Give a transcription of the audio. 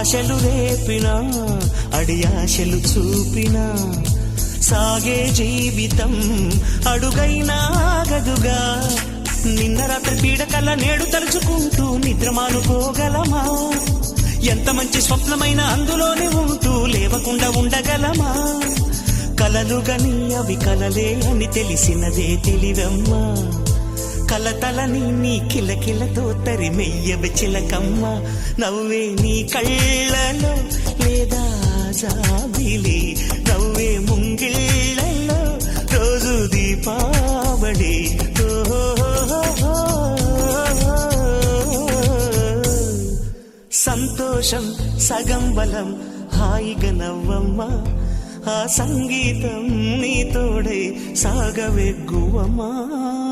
ఆశలు రేపినా అడియాశలు చూపినా సాగే జీవితం అడుగైనా ఆగదుగా. నిన్న రాత్రి పీడకల నేడు తలుచుకుంటూ నిద్రమానుకోగలమా? ఎంత మంచి స్వప్నమైన అందులోనే ఉంటూ లేవకుండా ఉండగలమా? కలలుగని అవి కలలే అని తెలిసినదే తెలివమ్మా. కలతలని నీ కిలకిలతో తరిమెయ్యవి చిలకమ్మ. నవ్వే నీ కళ్ళలో లేదా జాబిలి, నవ్వే ముంగిళ్ళలో రోజు దీపావళి. సంతోషం సగం బలం, హాయిగా నవ్వమ్మా. ఆ సంగీతం నీ తోడై సాగవెగ్గువమ్మా.